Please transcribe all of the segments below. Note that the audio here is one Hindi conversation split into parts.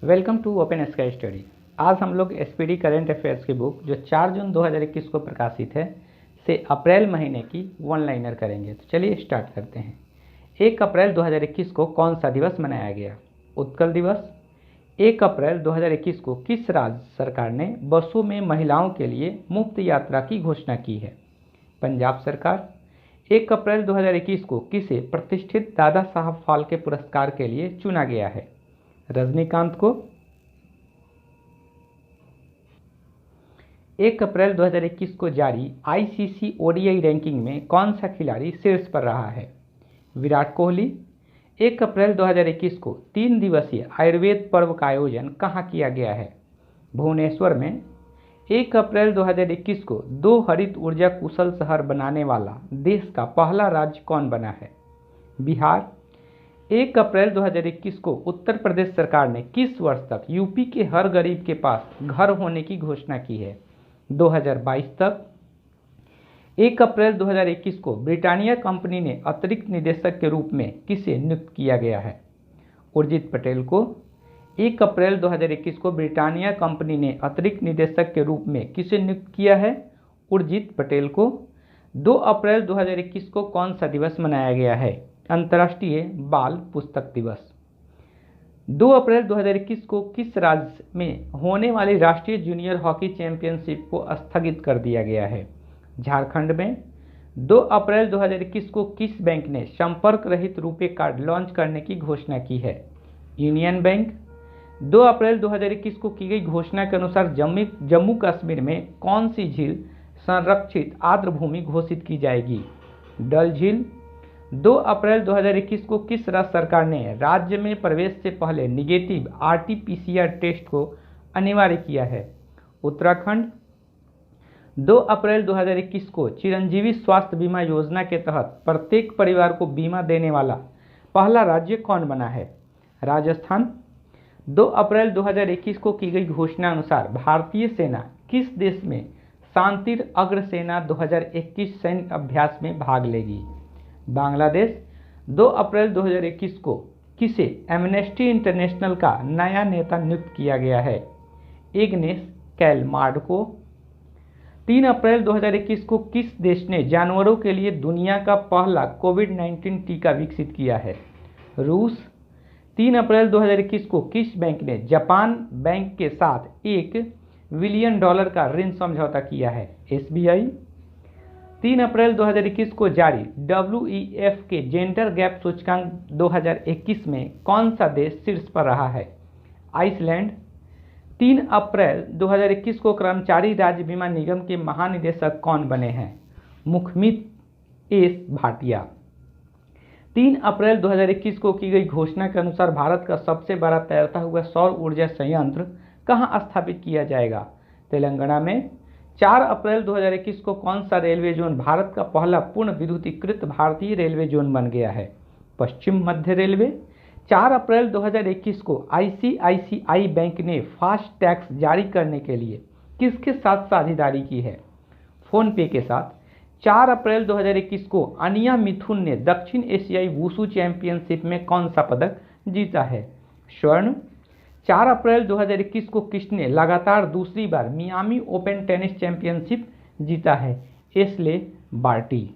Welcome to open sky study. आज हम लोग एसपीडी करंट अफेयर्स की बुक जो 4 जून 2021 को प्रकाशित है से अप्रैल महीने की वन लाइनर करेंगे। तो चलिए स्टार्ट करते हैं। 1 अप्रैल 2021 को कौन सा दिवस मनाया गया? उत्कल दिवस। 1 अप्रैल 2021 को किस राज्य सरकार ने बसों में महिलाओं के लिए मुफ्त यात्रा की घोषणा की है? पंजाब सरकार। 1 अप्रैल 2021 को किसे प्रतिष्ठित दादा साहब फाल्के पुरस्कार के लिए चुना गया है? रजनीकांत को। 1 अप्रैल 2021 को जारी आईसीसी ओडीआई रैंकिंग में कौन सा खिलाड़ी शीर्ष पर रहा है? विराट कोहली। 1 अप्रैल 2021 को 3 दिवसीय आयुर्वेद पर्व का आयोजन कहाँ किया गया है? भुवनेश्वर में। 1 अप्रैल 2021 को 2 हरित ऊर्जा कुशल शहर बनाने वाला देश का पहला राज्य कौन बना है? बिहार। 1 अप्रैल 2021 को उत्तर प्रदेश सरकार ने किस वर्ष तक यूपी के हर गरीब के पास घर होने की घोषणा की है? 2022 तक। 1 अप्रैल 2021 को ब्रिटानिया कंपनी ने अतिरिक्त निदेशक के रूप में किसे नियुक्त किया गया है? उर्जित पटेल को। 1 अप्रैल 2021 को ब्रिटानिया कंपनी ने अतिरिक्त निदेशक के रूप में किसे नियुक्त किया है? उर्जित पटेल को। 2 अप्रैल 2021 को कौन सा दिवस मनाया गया है? अंतर्राष्ट्रीय बाल पुस्तक दिवस। 2 अप्रैल 2021 को किस राज्य में होने वाली राष्ट्रीय जूनियर हॉकी चैंपियनशिप को स्थगित कर दिया गया है? झारखंड में। 2 अप्रैल 2021 को किस बैंक ने संपर्क रहित रुपे कार्ड लॉन्च करने की घोषणा की है? Union bank. 2 अप्रैल 2021 को की गई घोषणा के अनुसार जम्मू कश्मीर में कौन सी झील संरक्षित आर्द्रभूमि घोषित की जाएगी? डल झील। 2 अप्रैल 2021 को किस राज्य सरकार ने राज्य में प्रवेश से पहले निगेटिव आरटी-पीसीआर टेस्ट को अनिवार्य किया है? उत्तराखंड। 2 अप्रैल 2021 को चिरंजीवी स्वास्थ्य बीमा योजना के तहत प्रत्येक परिवार को बीमा देने वाला पहला राज्य कौन बना है? राजस्थान। 2 अप्रैल 2021 को की गई घोषणा अनुसार भारतीय सेना किस देश में शांति अग्रसेना 2021 सैन्य अभ्यास में भाग लेगी? बांग्लादेश। 2 अप्रैल 2021 को किसे एमनेस्टी इंटरनेशनल का नया नेता नियुक्त किया गया है? इग्नेस कैलमार्ड को। 3 अप्रैल 2021 को किस देश ने जानवरों के लिए दुनिया का पहला कोविड-19 टीका विकसित किया है? रूस। 3 अप्रैल 2021 को किस बैंक ने जापान बैंक के साथ $1 बिलियन का ऋण समझौता किया है? एसबीआई। 3 अप्रैल 2021 को जारी WEF के जेंडर गैप सूचकांक 2021 में कौन सा देश शीर्ष पर रहा है? आइसलैंड। 3 अप्रैल 2021 को कर्मचारी राज्य बीमा निगम के महानिदेशक कौन बने हैं? मुखमित एस भाटिया। 3 अप्रैल 2021 को की गई घोषणा के अनुसार भारत का सबसे बड़ा तैरता हुआ सौर ऊर्जा संयंत्र कहां स्थापित किया जाएगा? तेलंगाना में। 4 अप्रैल 2021 को कौन सा रेलवे जोन भारत का पहला पूर्ण विद्युतीकृत भारतीय रेलवे जोन बन गया है? पश्चिम मध्य रेलवे। 4 अप्रैल 2021 को आईसीआईसीआई बैंक ने फास्ट टैक्स जारी करने के लिए किसके साथ साझेदारी की है? फोन पे के साथ। 4 अप्रैल 2021 को अनिया मिथुन ने दक्षिण एशियाई वुशु चैंपियनशिप में कौन सा पदक जीता है? स्वर्ण। 4 अप्रैल 2021 को किसने लगातार दूसरी बार मियामी ओपन टेनिस चैंपियनशिप जीता है? Ashleigh Barty.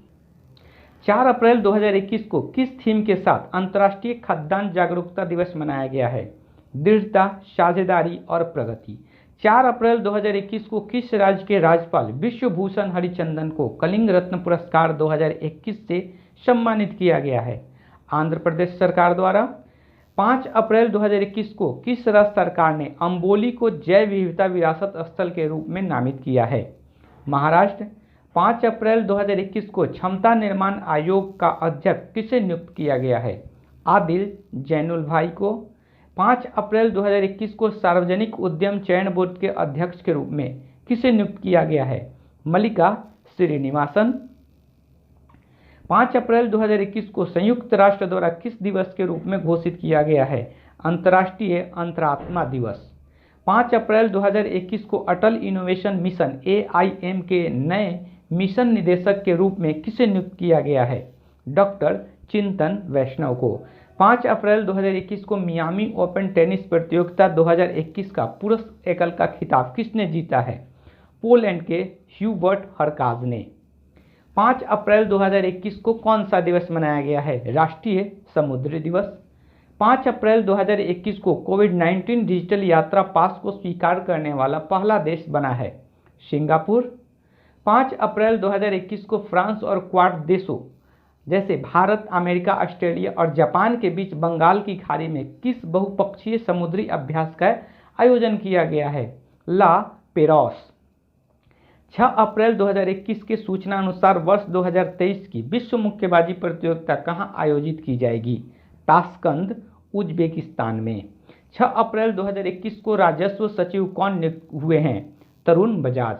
4 अप्रैल 2021 को किस थीम के साथ अंतर्राष्ट्रीय खाद्यान्न जागरूकता दिवस मनाया गया है? दृढ़ता, साझेदारी और प्रगति। 4 अप्रैल 2021 को किस राज्य के राज्यपाल विश्वभूषण हरिचंदन को कलिंग रत्न पुरस्कार 2021 से सम्मानित किया गया है? आंध्र प्रदेश सरकार द्वारा। 5 अप्रैल 2021 को किस राज्य सरकार ने अंबोली को जैव विविधता विरासत स्थल के रूप में नामित किया है? महाराष्ट्र। 5 अप्रैल 2021 को क्षमता निर्माण आयोग का अध्यक्ष किसे नियुक्त किया गया है? आदिल जैनुल भाई को। 5 अप्रैल 2021 को सार्वजनिक उद्यम चयन बोर्ड के अध्यक्ष के रूप में किसे नियुक्त किया गया है? मल्लिका श्रीनिवासन। 5 अप्रैल 2021 को संयुक्त राष्ट्र द्वारा किस दिवस के रूप में घोषित किया गया है? अंतर्राष्ट्रीय अंतरात्मा दिवस। 5 अप्रैल 2021 को अटल इनोवेशन मिशन AIM के नए मिशन निदेशक के रूप में किसे नियुक्त किया गया है? डॉक्टर चिंतन वैष्णव को। 5 अप्रैल 2021 को मियामी ओपन टेनिस प्रतियोगिता 2021 का पुरुष एकल का खिताब किसने जीता है? पोलैंड के ह्यूबर्ट हरकाज ने। 5 अप्रैल 2021 को कौन सा दिवस मनाया गया है? राष्ट्रीय समुद्री दिवस। 5 अप्रैल 2021 को कोविड-19 डिजिटल यात्रा पास को स्वीकार करने वाला पहला देश बना है सिंगापुर। 5 अप्रैल 2021 को फ्रांस और क्वाड देशों जैसे भारत, अमेरिका, ऑस्ट्रेलिया और जापान के बीच बंगाल की खाड़ी में किस बहुपक्षीय समुद्री अभ्यास का आयोजन किया गया है? ला पेरोस। 6 अप्रैल 2021 के सूचना अनुसार वर्ष 2023 की विश्व मुक्केबाजी प्रतियोगिता कहां आयोजित की जाएगी? ताशकंद, उज्बेकिस्तान में। 6 अप्रैल 2021 को राजस्व सचिव कौन नियुक्त हुए हैं? तरुण बजाज।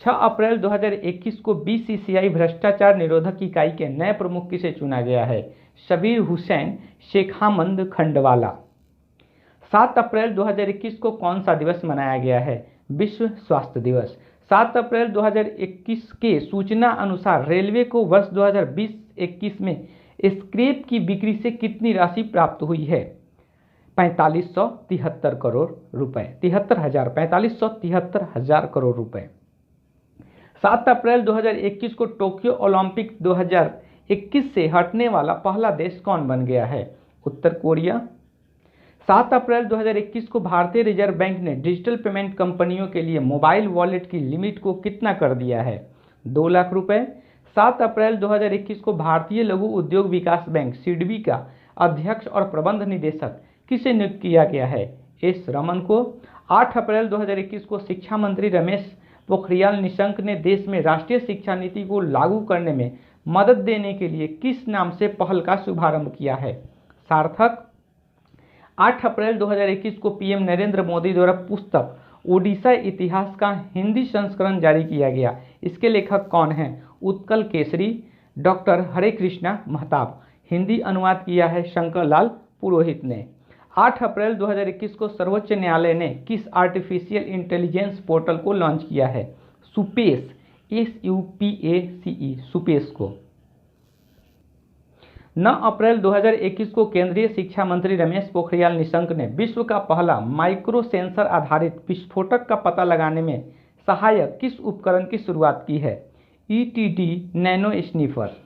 6 अप्रैल 2021 को बीसीसीआई भ्रष्टाचार निरोधक इकाई के नए प्रमुख किसे चुना गया है? शबीर हुसैन शेखामंद खंडवाला। 7 अप्रैल 2021 को कौन सा दिवस मनाया गया है? विश्व स्वास्थ्य दिवस। 7 अप्रैल 2021 के सूचना अनुसार रेलवे को वर्ष 2020-21 में स्क्रैप की बिक्री से कितनी राशि प्राप्त हुई है? 4573 करोड़ रुपए। 4573 करोड़ रुपए। 7 अप्रैल 2021 को टोक्यो ओलंपिक 2021 से हटने वाला पहला देश कौन बन गया है? उत्तर कोरिया। 7 अप्रैल 2021 को भारतीय रिजर्व बैंक ने डिजिटल पेमेंट कंपनियों के लिए मोबाइल वॉलेट की लिमिट को कितना कर दिया है? 2 लाख रुपए। 7 अप्रैल 2021 को भारतीय लघु उद्योग विकास बैंक सिडबी का अध्यक्ष और प्रबंध निदेशक किसे नियुक्त किया गया है? एस रमन को। 8 अप्रैल 2021 को शिक्षा मंत्री रमेश पोखरियाल निशंक ने देश में राष्ट्रीय शिक्षा नीति को लागू करने में मदद देने के लिए किस नाम से पहल का शुभारंभ किया है? सार्थक। 8 अप्रैल 2021 को पीएम नरेंद्र मोदी द्वारा पुस्तक ओडिशा इतिहास का हिंदी संस्करण जारी किया गया। इसके लेखक कौन हैं? उत्कल केसरी डॉक्टर हरे कृष्णा महताब। हिंदी अनुवाद किया है शंकर लाल पुरोहित ने। 8 अप्रैल 2021 को सर्वोच्च न्यायालय ने किस आर्टिफिशियल इंटेलिजेंस पोर्टल को लॉन्च किया है? सुपेस, SUPACE, सुपेस को। 9 अप्रैल 2021 को केंद्रीय शिक्षा मंत्री रमेश पोखरियाल निशंक ने विश्व का पहला माइक्रो सेंसर आधारित विस्फोटक का पता लगाने में सहायक किस उपकरण की शुरुआत की है? ETD nano sniffer.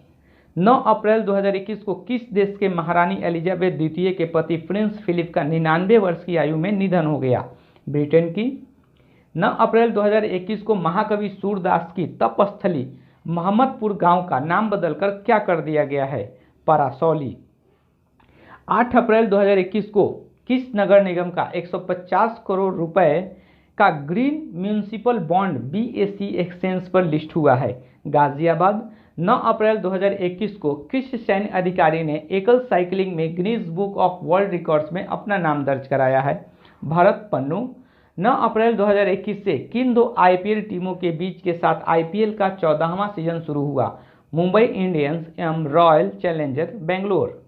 9 अप्रैल 2021 को किस देश के महारानी एलिजाबेथ द्वितीय के पति प्रिंस फिलिप का 99 वर्ष की आयु में निधन हो गया? ब्रिटेन की। 9 अप्रैल 2021 को महाकवि सूरदास की तपस्थली मोहम्मदपुर गांव का नाम बदलकर क्या कर दिया गया है? परासौली। 8 अप्रैल 2021 को किस नगर निगम का 150 करोड़ रुपए का green municipal bond BSE exchange पर लिस्ट हुआ है? गाजियाबाद। 9 अप्रैल 2021 को किस सैन्य अधिकारी ने एकल साइकिलिंग में Guinness book of world records में अपना नाम दर्ज कराया है? भरत पन्नू। 9 अप्रैल 2021 से किन दो IPL टीमों के बीच के साथ IPL का 14वां सीजन शुरू हुआ? मुंबई इंडियंस एवं रॉयल चैलेंजर बेंगलोर।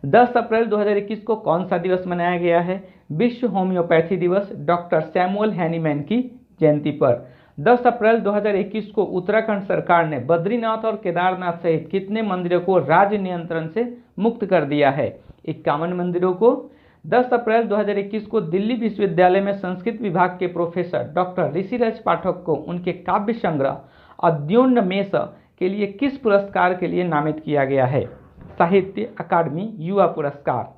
10 अप्रैल 2021 को कौन सा दिवस मनाया गया है? विश्व होम्योपैथी दिवस, डॉक्टर सैमुअल हैनीमैन की जयंती पर। 10 अप्रैल 2021 को उत्तराखंड सरकार ने बद्रीनाथ और केदारनाथ सहित कितने मंदिरों को राज्य नियंत्रण से मुक्त कर दिया है? 51 मंदिरों को। 10 अप्रैल 2021 को दिल्ली विश्वविद्यालय में संस्कृत विभाग के प्रोफेसर डॉक्टर ऋषिराज पाठक को उनके काव्य संग्रह अद्योन्मेष के लिए किस पुरस्कार के लिए नामित किया गया है? साहित्य अकादमी युवा पुरस्कार।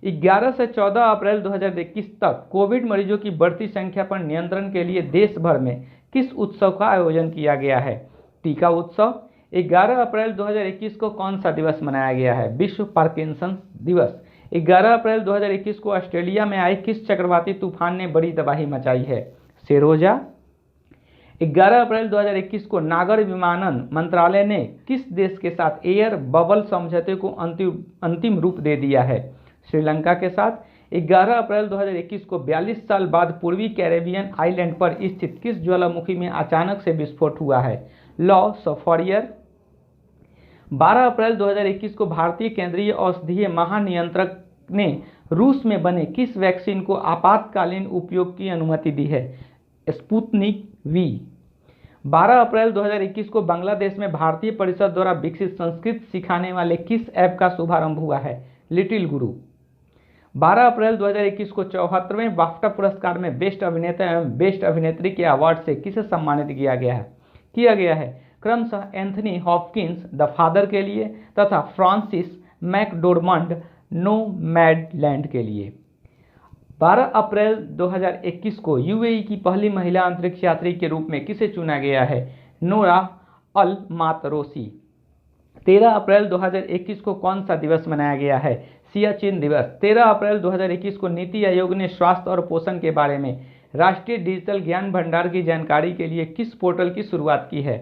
11 से 14 अप्रैल 2021 तक कोविड मरीजों की बढ़ती संख्या पर नियंत्रण के लिए देश भर में किस उत्सव का आयोजन किया गया है? टीका उत्सव। 11 अप्रैल 2021 को कौन सा दिवस मनाया गया है? विश्व पार्किंसन दिवस। 11 अप्रैल 2021 को ऑस्ट्रेलिया में आए किस चक्रवाती तूफान ने बड़ी तबाही मचाई है? सेरोजा। 11 अप्रैल 2021 को नागर विमानन मंत्रालय ने किस देश के साथ एयर बबल समझौते को अंतिम रूप दे दिया है? श्रीलंका के साथ। 11 अप्रैल 2021 को 42 साल बाद पूर्वी कैरेबियन आइलैंड पर स्थित किस ज्वालामुखी में अचानक से विस्फोट हुआ है? लॉ सफारियर। 12 अप्रैल 2021 को भारतीय केंद्रीय औषधीय महानियंत्रक ने रूस में बने किस वैक्सीन को आपातकालीन उपयोग की अनुमति दी है? Sputnik V। 12 अप्रैल 2021 को बांग्लादेश में भारतीय परिषद द्वारा विकसित संस्कृत सिखाने वाले किस ऐप का शुभारंभ हुआ है? लिटिल गुरु। 12 अप्रैल 2021 को 74वें बाफ्टा पुरस्कार में बेस्ट अभिनेता एवं बेस्ट अभिनेत्री के अवार्ड से किसे सम्मानित किया गया है क्रमशः एंथनी हॉपकिंस द फादर के लिए तथा फ्रांसिस मैकडोरमंड नोमैडलैंड के लिए। 12 अप्रैल 2021 को यूएई की पहली महिला अंतरिक्ष यात्री के रूप में किसे चुना गया है नोरा अल मातरोसी। 13 अप्रैल 2021 को कौन सा दिवस मनाया गया है सियाचिन दिवस। 13 अप्रैल 2021 को नीति आयोग ने स्वास्थ्य और पोषण के बारे में राष्ट्रीय डिजिटल ज्ञान भंडार की जानकारी के लिए किस पोर्टल की शुरुआत की है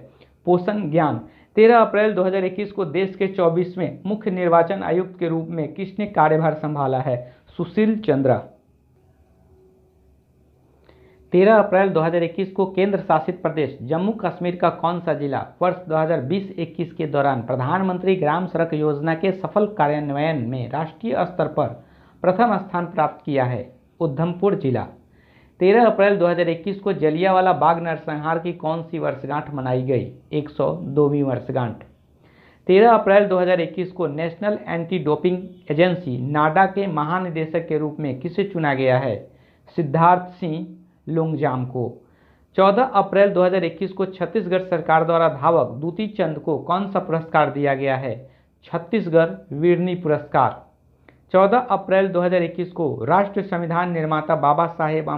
पोषण ज्ञान। 13 अप्रैल 2021 को देश के 24वें मुख्य निर्वाचन आयुक्त के रूप में किसने कार्यभार संभाला है सुशील चंद्रा। 13 अप्रैल 2021 को केंद्र शासित प्रदेश जम्मू कश्मीर का कौन सा जिला वर्ष 2020-21 के दौरान प्रधानमंत्री ग्राम सड़क योजना के सफल कार्यान्वयन में राष्ट्रीय स्तर पर प्रथम स्थान प्राप्त किया है उधमपुर जिला। 13 अप्रैल 2021 को जलियांवाला बाग नरसंहार की कौन सी वर्षगांठ मनाई गई 102वीं वर्षगांठ। 13 अप्रैल 2021 को नेशनल एंटी डोपिंग एजेंसी नाडा के महानिदेशक के रूप में किसे चुना गया है सिद्धार्थ सिंह लोंगजाम को। 14 अप्रैल 2021 को छत्तीसगढ़ सरकार द्वारा धावक दूती चंद को कौन सा पुरस्कार दिया गया है छत्तीसगढ़ वीरनी पुरस्कार। 14 अप्रैल 2021 को राष्ट्र संविधान निर्माता बाबा साहेब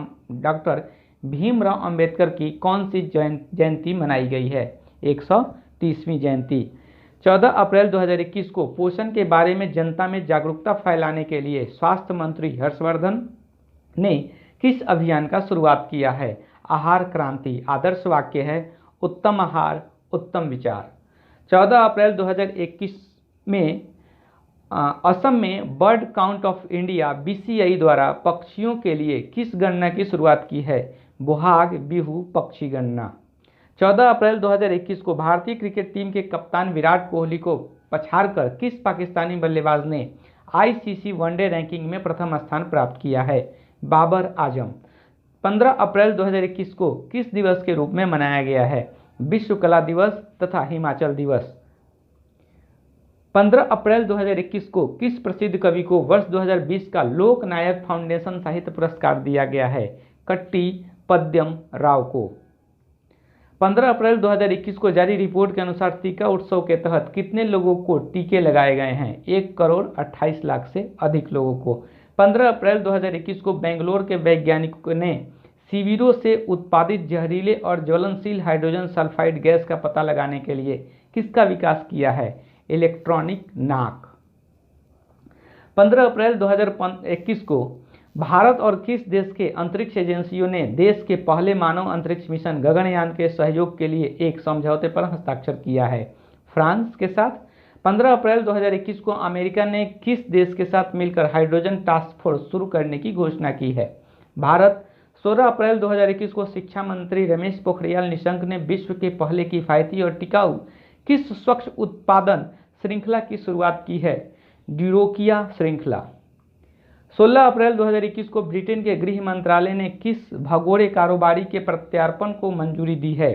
डॉक्टर भीमराव अंबेडकर की कौन सी जयंती मनाई गई है 130वीं जयंती। 14 अप्रैल 2021 को पोषण के बारे में जनता में जागरूकता फैलाने के लिए स्वास्थ्य मंत्री हर्षवर्धन ने किस अभियान का शुरुआत किया है आहार क्रांति। आदर्श वाक्य है उत्तम आहार उत्तम विचार। 14 अप्रैल 2021 में असम में bird count of India BCI द्वारा पक्षियों के लिए किस गणना की शुरुआत की है बोहाग बिहू पक्षी गणना। 14 अप्रैल 2021 को भारतीय क्रिकेट टीम के कप्तान विराट कोहली को पछाड़कर किस पाकिस्तानी बल्लेबाज ने आईसीसी वनडे रैंकिंग में प्रथम स्थान प्राप्त किया है बाबर आजम। 15 अप्रैल 2021 को किस दिवस के रूप में मनाया गया है विश्व कला दिवस तथा हिमाचल दिवस। 15 अप्रैल 2021 को किस प्रसिद्ध कवि को वर्ष 2020 का लोक नायक फाउंडेशन साहित्य पुरस्कार दिया गया है कट्टी पद्यम राव को। 15 अप्रैल 2021 को जारी रिपोर्ट के अनुसार टीका उत्सव के तहत कितने लोगों को टीके लगाए गए हैं 1,28,00,000 से अधिक लोगों को। 15 अप्रैल 2021 को बेंगलोर के वैज्ञानिकों ने शिविरों से उत्पादित जहरीले और ज्वलनशील हाइड्रोजन सल्फाइड गैस का पता लगाने के लिए किसका विकास किया है इलेक्ट्रॉनिक नाक। 15 अप्रैल 2021 को भारत और किस देश के अंतरिक्ष एजेंसियों ने देश के पहले मानव अंतरिक्ष मिशन गगनयान के सहयोग के लिए एक समझौते पर हस्ताक्षर किया है फ्रांस के साथ। 15 अप्रैल 2021 को अमेरिका ने किस देश के साथ मिलकर हाइड्रोजन टास्क फोर्स शुरू करने की घोषणा की है भारत। 16 अप्रैल 2021 को शिक्षा मंत्री रमेश पोखरियाल निशंक ने विश्व के पहले किफायती और टिकाऊ किस स्वच्छ उत्पादन श्रृंखला की शुरुआत की है ड्यूरोकिया श्रृंखला। 16 अप्रैल 2021 को ब्रिटेन के गृह मंत्रालय ने किस भगोड़े कारोबारी के प्रत्यार्पण को मंजूरी दी है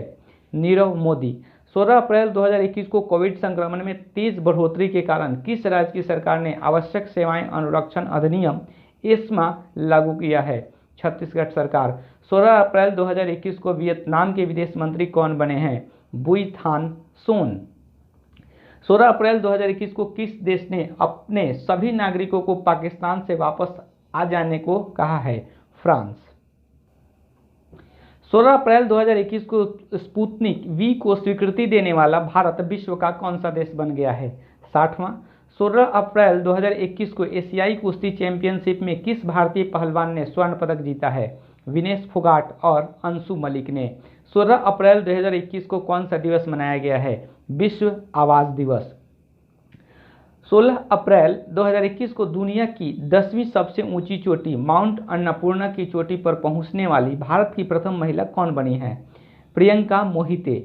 नीरव मोदी। 16 अप्रैल 2021 को कोविड संक्रमण में तेज बढ़ोतरी के कारण किस राज्य की सरकार ने आवश्यक सेवाएं अनुरक्षण अधिनियम एस्मा लागू किया है छत्तीसगढ़ सरकार। 16 अप्रैल 2021 को वियतनाम के विदेश मंत्री कौन बने हैं बुई थान सोन। 16 अप्रैल 2021 को किस देश ने अपने सभी नागरिकों को पाकिस्तान से वापस आ जाने को कहा है फ्रांस। 16 अप्रैल 2021 को स्पुतनिक वी को स्वीकृति देने वाला भारत विश्व का कौन सा देश बन गया है 60वां। 16 अप्रैल 2021 को एशियाई कुश्ती चैंपियनशिप में किस भारतीय पहलवान ने स्वर्ण पदक जीता है विनेश फोगाट और अंशु मलिक ने। 16 अप्रैल 2021 को कौन सा दिवस मनाया गया है विश्व आवास दिवस। 16 अप्रैल 2021 को दुनिया की 10वीं सबसे ऊंची चोटी माउंट अन्नपूर्णा की चोटी पर पहुंचने वाली भारत की प्रथम महिला कौन बनी है प्रियंका मोहिते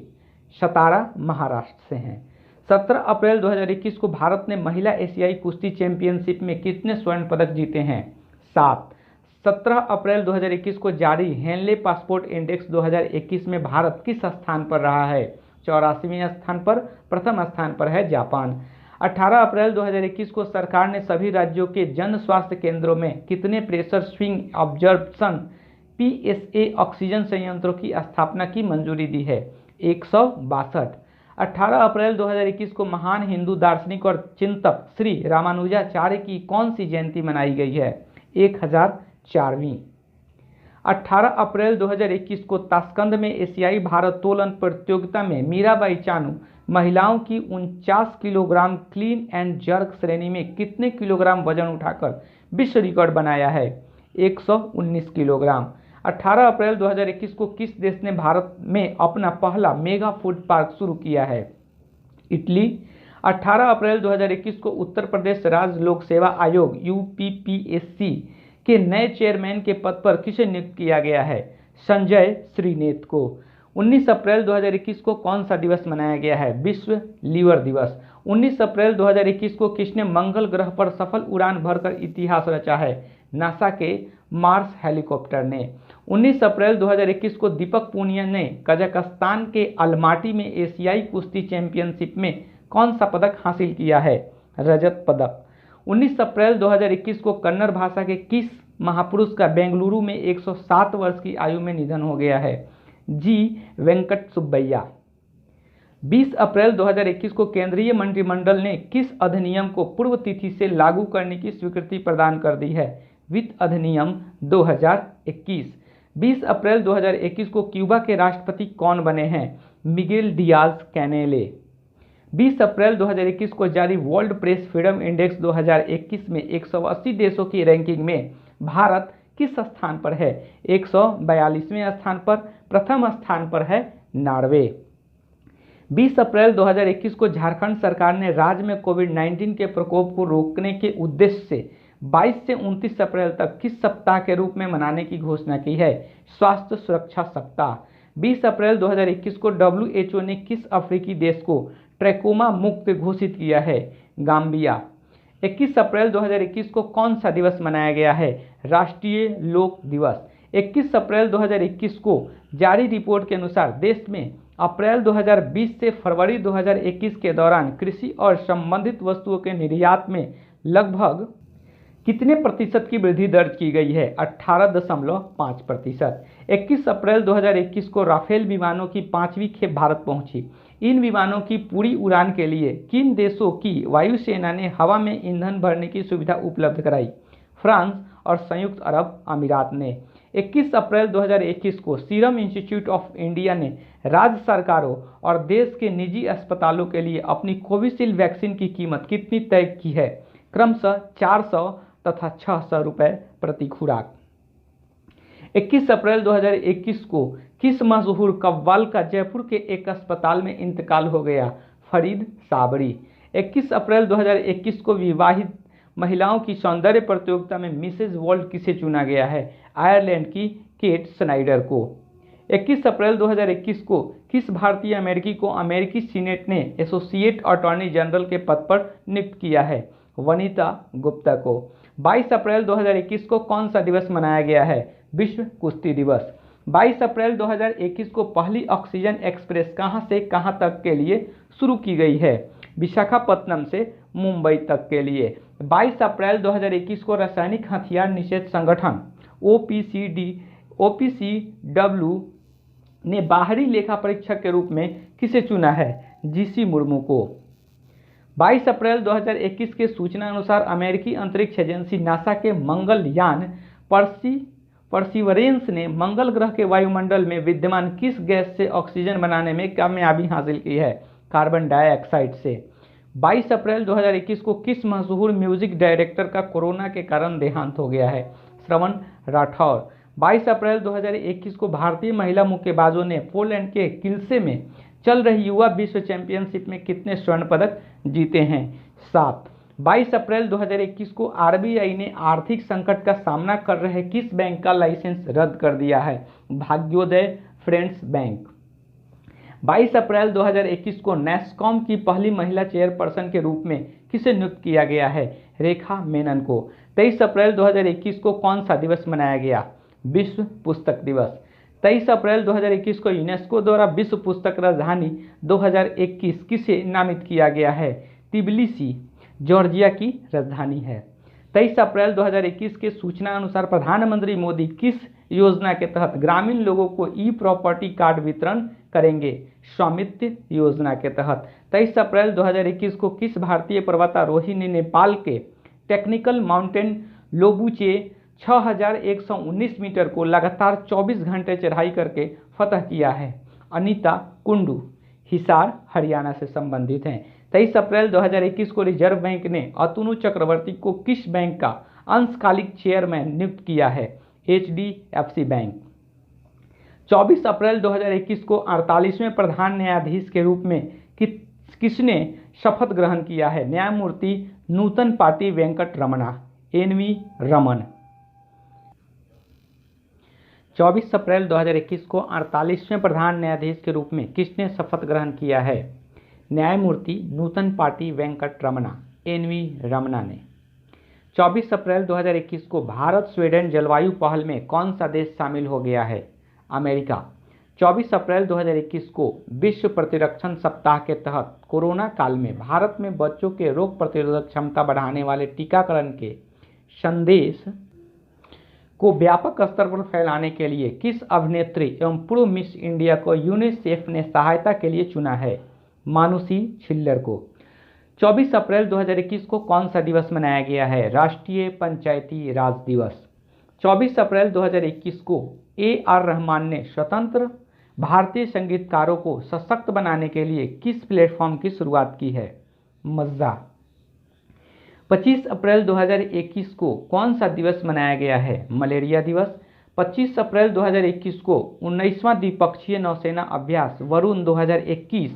सतारा महाराष्ट्र से हैं। 17 अप्रैल 2021 को भारत ने महिला एशियाई कुश्ती चैंपियनशिप में कितने स्वर्ण पदक जीते हैं 7। 17 अप्रैल 2021 को जारी हेनले पासपोर्ट इंडेक्स 2021 में भारत किस स्थान पर रहा है 84वें स्थान पर। प्रथम स्थान पर है जापान। 18 अप्रैल 2021 को सरकार ने सभी राज्यों के जन स्वास्थ्य केंद्रों में कितने pressure swing absorption PSA oxygen संयंत्रों की स्थापना की मंजूरी दी है? 162। 18 अप्रैल 2021 को महान हिंदू दार्शनिक और चिंतक श्री रामानुजाचार्य की कौन सी जयंती मनाई गई है? 1004वीं। 18 अप्रैल 2021 को ताशकंद में एशियाई भारोत्तोलन प्रतियोगिता में मीराबाई चानू महिलाओं की 49 किलोग्राम क्लीन एंड जर्क श्रेणी में कितने किलोग्राम वजन उठाकर विश्व रिकॉर्ड बनाया है? 119 किलोग्राम। 18 अप्रैल 2021 को किस देश ने भारत में अपना पहला मेगा फूड पार्क शुरू किया है? इटली। 18 अप्रैल 2021 को उत्तर प्रदेश राज्य लोक सेवा आयोग यूपीपीएससी के नए चेयरमैन के पद पर किसे नियुक्त किया गया है? संजय श्रीनेत को। 19 अप्रैल 2021 को कौन सा दिवस मनाया गया है? विश्व लीवर दिवस। 19 अप्रैल 2021 को किसने मंगल ग्रह पर सफल उड़ान भरकर इतिहास रचा है? नासा के मार्स हेलीकॉप्टर ने। 19 अप्रैल 2021 को दीपक पूनिया ने कजाकिस्तान के अलमाटी में एशियाई कुश्ती चैंपियनशिप में कौन सा पदक हासिल किया है? रजत पदक। 19 अप्रैल 2021 को कन्नड़ भाषा के किस महापुरुष का बेंगलुरु में 107 वर्ष की आयु में निधन हो गया है? जी वेंकट सुब्बैया। 20 अप्रैल 2021 को केंद्रीय मंत्रिमंडल ने किस अधिनियम को पूर्व तिथि से लागू करने की स्वीकृति प्रदान कर दी है? वित्त अधिनियम 2021। 20 अप्रैल 2021 को क्यूबा के राष्ट्रपति कौन बने हैं? Miguel Diaz कैनेले। 20 अप्रैल 2021 को जारी वर्ल्ड प्रेस फ्रीडम इंडेक्स 2021 में 180 देशों की रैंकिंग में भारत किस स्थान पर है? 142वें स्थान पर। प्रथम स्थान पर है नॉर्वे। 20 अप्रैल 2021 को झारखंड सरकार ने राज्य में कोविड-19 के प्रकोप को रोकने के उद्देश्य से 22 से 29 अप्रैल तक किस सप्ताह के रूप में मनाने की घोषणा की है? स्वास्थ्य सुरक्षा सप्ताह। 20 अप्रैल 2021 को WHO ने किस अफ्रीकी देश को ट्रैकोमा मुक्त घोषित किया है? गाम्बिया। 21 अप्रैल 2021 को कौन सा दिवस मनाया गया है? राष्ट्रीय लोक दिवस। 21 अप्रैल 2021 को जारी रिपोर्ट के अनुसार देश में अप्रैल 2020 से फरवरी 2021 के दौरान कृषि और संबंधित वस्तुओं के निर्यात में लगभग कितने प्रतिशत की वृद्धि दर्ज की गई है? 18.5%। 21 अप्रैल 2021 को राफेल विमानों की 5वीं खेप भारत पहुंची। इन विमानों की पूरी उड़ान के लिए किन देशों की वायुसेना ने हवा में ईंधन भरने की सुविधा उपलब्ध कराई? फ्रांस और संयुक्त अरब अमीरात ने। 21 अप्रैल 2021 को सीरम इंस्टीट्यूट ऑफ इंडिया ने राज्य सरकारों और देश के निजी अस्पतालों के लिए अपनी कोविशील्ड वैक्सीन की कीमत कितनी तय की है? क्रमशः 400 तथा 600 रुपये प्रति खुराक। 21 अप्रैल 2021 को किस मशहूर कव्वाल का जयपुर के एक अस्पताल में इंतकाल हो गया? फरीद साबरी। 21 अप्रैल 2021 को विवाहित महिलाओं की सौंदर्य प्रतियोगिता में मिसेज वर्ल्ड किसे चुना गया है? आयरलैंड की केट स्नाइडर को। 21 अप्रैल 2021 को किस भारतीय अमेरिकी को अमेरिकी सीनेट ने एसोसिएट अटॉर्नी जनरल के पद पर नियुक्त किया है? वनिता गुप्ता को। 22 अप्रैल 2021 को कौन सा दिवस मनाया गया है? विश्व कुश्ती दिवस। 22 अप्रैल 2021 को पहली ऑक्सीजन एक्सप्रेस कहां से कहां तक के लिए शुरू की गई है? विशाखापत्तनम से मुंबई तक के लिए। 22 अप्रैल 2021 को रासायनिक हथियार निषेध संगठन OPCW ने बाहरी लेखा परीक्षक के रूप में किसे चुना है? जीसी मुर्मू को। 22 अप्रैल 2021 के सूचना अनुसार अमेरिकी अंतरिक्ष एजेंसी नासा के मंगल यान परसिवरेंस ने मंगल ग्रह के वायुमंडल में विद्यमान किस गैस से ऑक्सीजन बनाने में कामयाबी हासिल की है? कार्बन डाइऑक्साइड से। 22 अप्रैल 2021 को किस मशहूर म्यूजिक डायरेक्टर का कोरोना के कारण देहांत हो गया है? श्रवण राठौर। 22 अप्रैल 2021 को भारतीय महिला मुक्केबाजों ने पोलैंड के किल्से में चल रही युवा विश्व चैंपियनशिप में कितने स्वर्ण पदक जीते हैं? 7। 22 अप्रैल 2021 को आरबीआई ने आर्थिक संकट का सामना कर रहे किस बैंक का लाइसेंस रद्द कर दिया है? भाग्योदय फ्रेंड्स बैंक। 22 अप्रैल 2021 को नैस्कॉम की पहली महिला चेयरपर्सन के रूप में किसे नियुक्त किया गया है? रेखा मेनन को। 23 अप्रैल 2021 को कौन सा दिवस मनाया गया? विश्व पुस्तक दिवस। 23 अप्रैल 2021 को यूनेस्को द्वारा विश्व पुस्तक राजधानी 2021 किसे नामित किया गया है? तिबिलिसी जॉर्जिया की राजधानी है। 23 अप्रैल 2021 के सूचना अनुसार प्रधानमंत्री मोदी किस योजना के तहत ग्रामीण लोगों को ई प्रॉपर्टी कार्ड वितरण करेंगे? स्वामित्व योजना के तहत। 23 अप्रैल 2021 को किस भारतीय पर्वतारोही ने नेपाल के टेक्निकल माउंटेन लोबुचे 6119 मीटर को लगातार 24 घंटे चढ़ाई करके फतह किया है? अनीता कुंडू, हिसार हरियाणा से संबंधित हैं। 23 अप्रैल 2021 को रिजर्व बैंक ने अतनु चक्रवर्ती को किस बैंक का अंशकालिक चेयरमैन नियुक्त किया है? HDFC bank. 24 अप्रैल 2021 को 48वें प्रधान न्यायाधीश के रूप में किसने शपथ ग्रहण किया है? न्यायमूर्ति नूतन पाटी वेंकट रमणा, NV रमन। 24 अप्रैल 2021 को 48वें प्रधान न्यायाधीश के रूप में किसने शपथ ग्रहण किया है? न्यायमूर्ति नूतन पाटी वेंकट रमणा, NV रमना ने। 24 अप्रैल 2021 को भारत स्वीडन जलवायु पहल में कौन सा देश शामिल हो गया है? अमेरिका। 24 अप्रैल 2021 को विश्व प्रतिरक्षण सप्ताह के तहत कोरोना काल में भारत में बच्चों के रोग प्रतिरोधक क्षमता बढ़ाने वाले टीकाकरण के संदेश को व्यापक स्तर पर फैलाने के लिए किस अभिनेत्री एवं पूर्व मिस इंडिया को यूनिसेफ ने सहायता के लिए चुना है? मानुषी छिल्लर को। 24 अप्रैल 2021 को कौन सा दिवस मनाया गया है? राष्ट्रीय पंचायती राज दिवस। 24 अप्रैल 2021 को AR रहमान ने स्वतंत्र भारतीय संगीतकारों को सशक्त बनाने के लिए किस प्लेटफॉर्म की शुरुआत की है? मज़्ज़ा। 25 अप्रैल 2021 को कौन सा दिवस मनाया गया है? मलेरिया दिवस। 25 अप्रैल 2021 को 19वां द्विपक्षीय नौसेना अभ्यास वरुण 2021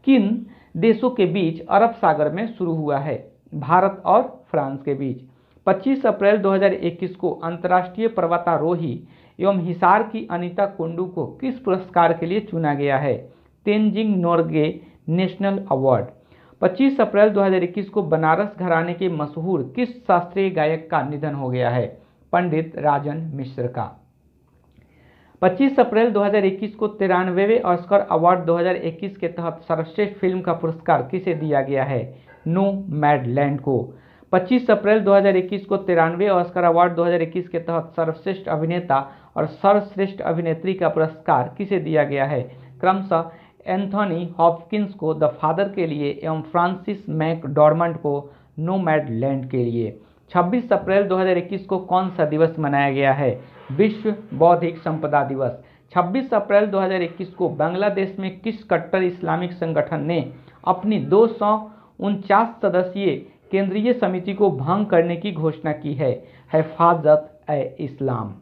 किन देशों के बीच अरब सागर में शुरू हुआ है? भारत और फ्रांस के बीच। 25 अप्रैल 2021 को अंतर्राष्ट्रीय पर्वतारोही एवं हिसार की अनीता कुंडू को किस पुरस्कार के लिए चुना गया है? Tenzing Norgay national award. 25 अप्रैल 2021 को बनारस घराने के मशहूर किस शास्त्रीय गायक का निधन हो गया है? पंडित राजन मिश्र का। 25 अप्रैल 2021 को 93वें ऑस्कर अवार्ड 2021 के तहत सर्वश्रेष्ठ फिल्म का पुरस्कार किसे दिया गया है? नोमैडलैंड को। 25 अप्रैल 2021 को 93वें ऑस्कर अवार्ड 2021 के तहत सर्वश्रेष्ठ अभिनेता और सर्वश्रेष्ठ अभिनेत्री का पुरस्कार किसे दिया गया है? क्रमशः एंथोनी हॉपकिंस को द फादर के लिए एवं फ्रांसिस मैकडॉर्मंड को नोमैडलैंड के लिए। 26 अप्रैल 2021 को कौन सा दिवस मनाया गया है? विश्व बौद्धिक संपदा दिवस। 26 अप्रैल 2021 को बांग्लादेश में किस कट्टर इस्लामिक संगठन ने अपनी 249 सदस्यीय केंद्रीय समिति को भंग करने की घोषणा की है? हिफाजत-ए-इस्लाम।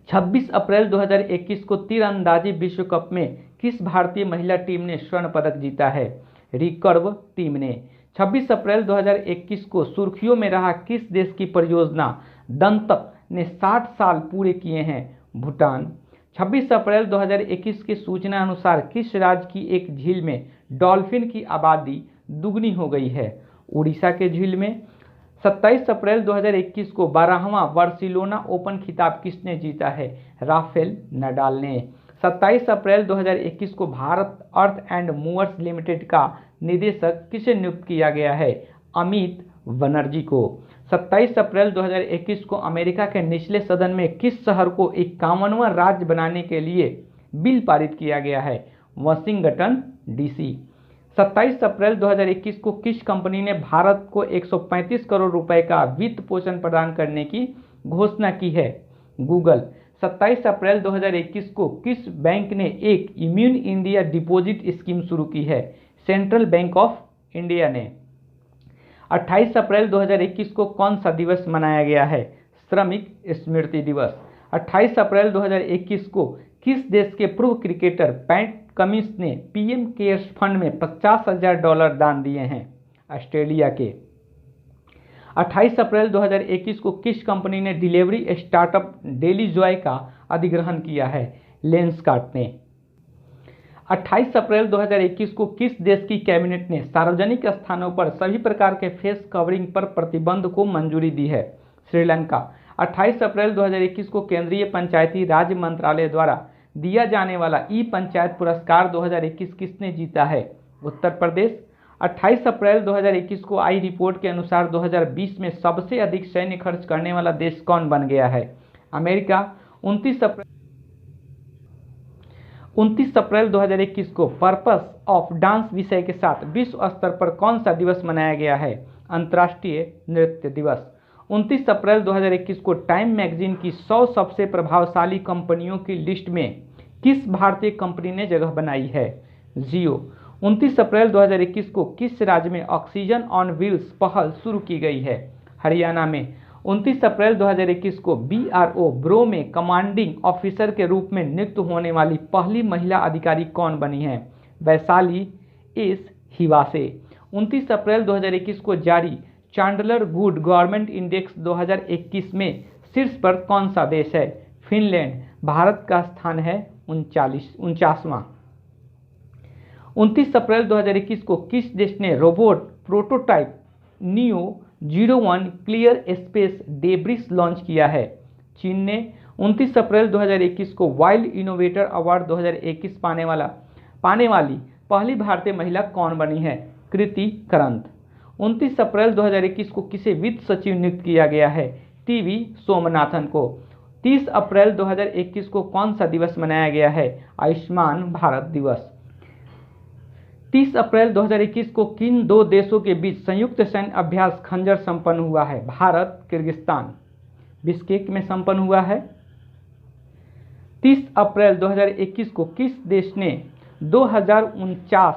26 अप्रैल 2021 को तीरंदाजी विश्व कप में किस भारतीय महिला टीम ने स्वर्ण पदक जीता है? रिकर्व टीम ने। 26 अप्रैल 2021 को सुर्खियों में रहा किस देश की परियोजना दंतक ने 60 साल पूरे किए हैं? भूटान। 26 अप्रैल 2021 की सूचना अनुसार किस राज्य की एक झील में डॉल्फिन की आबादी दुगनी हो गई है? उड़ीसा के झील में। 27 अप्रैल 2021 को 12वां बार्सिलोना ओपन खिताब किसने जीता है? राफेल नडाल ने। 27 अप्रैल 2021 को Bharat earth and movers limited का निदेशक किसे नियुक्त किया गया है? अमित बनर्जी को। 27 अप्रैल 2021 को अमेरिका के निचले सदन में किस शहर को 51वां राज्य बनाने के लिए बिल पारित किया गया है? Washington DC। 27 अप्रैल 2021 को किस कंपनी ने भारत को 135 करोड़ रुपए का वित्त पोषण प्रदान करने की घोषणा की है? गूगल। 27 अप्रैल 2021 को किस बैंक ने एक इम्यून इंडिया डिपॉजिट स्कीम शुरू की है? सेंट्रल बैंक ऑफ इंडिया ने। 28 अप्रैल 2021 को कौन सा दिवस मनाया गया है? श्रमिक स्मृति दिवस। 28 अप्रैल 2021 को किस देश के पूर्व क्रिकेटर पैट कमिंस ने PM केयर्स फंड में $50,000 दान दिए हैं? ऑस्ट्रेलिया के। 28 अप्रैल 2021 को किस कंपनी ने डिलीवरी स्टार्टअप डेली जॉय का अधिग्रहण किया है? लेंसकार्ट ने। 28 अप्रैल 2021 को किस देश की कैबिनेट ने सार्वजनिक स्थानों पर सभी प्रकार के फेस कवरिंग पर प्रतिबंध को मंजूरी दी है? श्रीलंका। 28 अप्रैल 2021 को केंद्रीय पंचायती राज मंत्रालय द्वारा दिया जाने वाला ई पंचायत पुरस्कार 2021 किसने जीता है? उत्तर प्रदेश। 28 अप्रैल 2021 को आई रिपोर्ट के अनुसार 2020 में सबसे अधिक सैन्य खर्च करने वाला देश कौन बन गया है? अमेरिका। 29 अप्रैल 2021 को पर्पस ऑफ डांस विषय के साथ विश्व स्तर पर कौन सा दिवस मनाया गया है? अंतर्राष्ट्रीय नृत्य दिवस। 29 अप्रैल 2021 को टाइम मैगजीन की 100 सबसे प्रभावशाली कंपनियों की लिस्ट में किस भारतीय कंपनी ने जगह बनाई है? जियो। 29 अप्रैल 2021 को किस राज्य में ऑक्सीजन ऑन व्हील्स पहल शुरू की गई है? हरियाणा में। 29 अप्रैल 2021 को BRO ब्रो में कमांडिंग ऑफिसर के रूप में नियुक्त होने वाली पहली महिला अधिकारी कौन बनी है? वैशाली एस हिवासे। 29 अप्रैल 2021 को जारी चांडलर गुड गवर्नमेंट इंडेक्स 2021 में शीर्ष पर कौन सा देश है? फिनलैंड। भारत का स्थान है 49वां। 29 अप्रैल 2021 को किस देश ने robot prototype neo 01 clear space debris launch किया है? चीन ने। 29 अप्रैल 2021 को वाइल्ड इनोवेटर अवार्ड 2021 पाने वाली पहली भारतीय महिला कौन बनी है? कृति करंत। 29 अप्रैल 2021 को किसे वित्त सचिव नियुक्त किया गया है? टीवी सोमनाथन को। 30 अप्रैल 2021 को कौन सा दिवस मनाया गया है? आयुष्मान भारत दिवस। 30 अप्रैल 2021 को किन दो देशों के बीच संयुक्त सैन्य अभ्यास खंजर संपन्न हुआ है? भारत किर्गिस्तान। बिश्केक में संपन्न हुआ है। 30 अप्रैल 2021 को किस देश ने 2049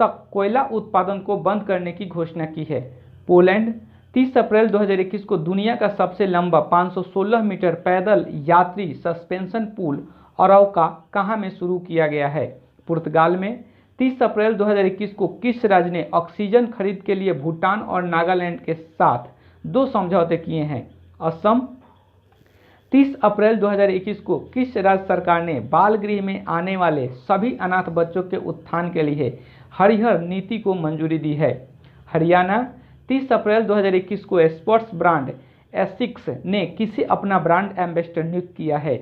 तक कोयला उत्पादन को बंद करने की घोषणा की है? पोलैंड। 30 अप्रैल 2021 को दुनिया का सबसे लंबा 516 मीटर पैदल यात्री सस्पेंशन पुल अरौका कहाँ में शुरू किया गया है? पुर्तगाल में। 30 अप्रैल 2021 को किस राज्य ने ऑक्सीजन खरीद के लिए भूटान और नागालैंड के साथ 2 समझौते किए हैं? असम। 30 अप्रैल 2021 को किस राज्य सरकार ने बाल गृह में आने वाले सभी अनाथ बच्चों के उत्थान के लिए हरिहर नीति को मंजूरी दी है? हरियाणा। 30 अप्रैल 2021 को स्पोर्ट्स ब्रांड एसिक्स ने किसे अपना ब्रांड एम्बेसडर नियुक्त किया है?